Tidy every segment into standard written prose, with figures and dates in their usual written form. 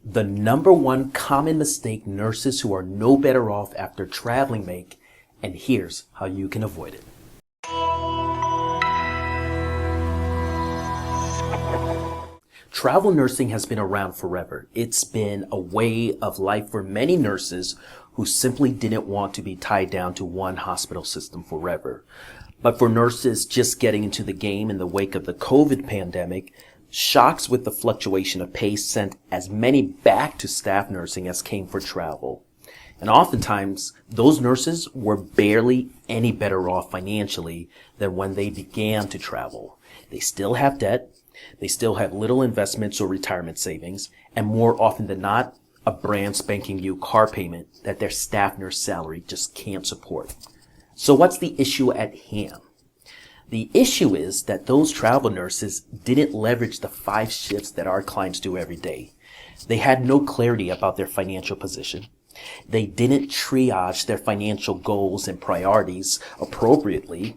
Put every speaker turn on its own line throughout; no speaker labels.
The number one common mistake nurses who are no better off after traveling make, and here's how you can avoid it. Travel nursing has been around forever. It's been a way of life for many nurses who simply didn't want to be tied down to one hospital system forever. But for nurses just getting into the game in the wake of the COVID pandemic, shocks with the fluctuation of pay sent as many back to staff nursing as came for travel. And oftentimes, those nurses were barely any better off financially than when they began to travel. They still have debt, they still have little investments or retirement savings, and more often than not, a brand spanking new car payment that their staff nurse salary just can't support. So what's the issue at hand? The issue is that those travel nurses didn't leverage the 5 shifts that our clients do every day. They had no clarity about their financial position. They didn't triage their financial goals and priorities appropriately.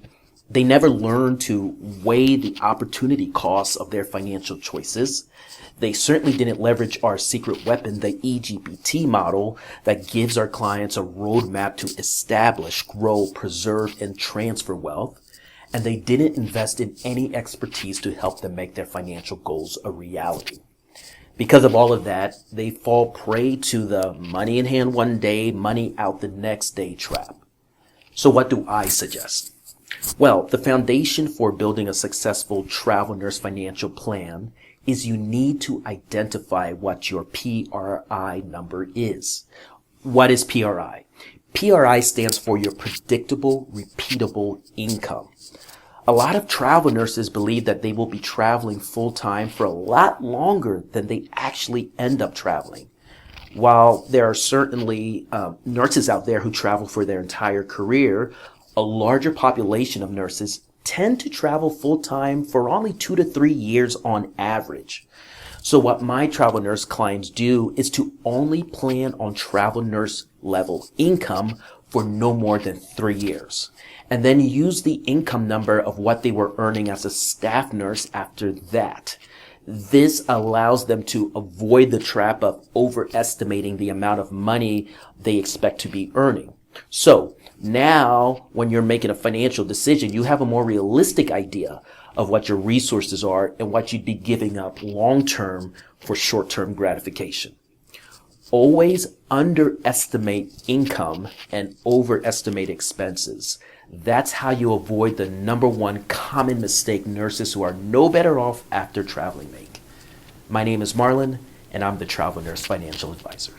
They never learned to weigh the opportunity costs of their financial choices. They certainly didn't leverage our secret weapon, the EGPT model, that gives our clients a roadmap to establish, grow, preserve, and transfer wealth. And they didn't invest in any expertise to help them make their financial goals a reality. Because of all of that, they fall prey to the money in hand one day, money out the next day trap. So what do I suggest? Well, the foundation for building a successful travel nurse financial plan is you need to identify what your PRI number is. What is PRI? PRI stands for your predictable, repeatable income. A lot of travel nurses believe that they will be traveling full-time for a lot longer than they actually end up traveling. While there are certainly nurses out there who travel for their entire career, a larger population of nurses tend to travel full-time for only 2 to 3 years on average. So what my travel nurse clients do is to only plan on travel nurse level income for no more than 3 years, and then use the income number of what they were earning as a staff nurse after that. This allows them to avoid the trap of overestimating the amount of money they expect to be earning. So now, when you're making a financial decision, you have a more realistic idea of what your resources are and what you'd be giving up long-term for short-term gratification. Always underestimate income and overestimate expenses. That's how you avoid the number one common mistake nurses who are no better off after traveling make. My name is Marlon, and I'm the Travel Nurse Financial Advisor.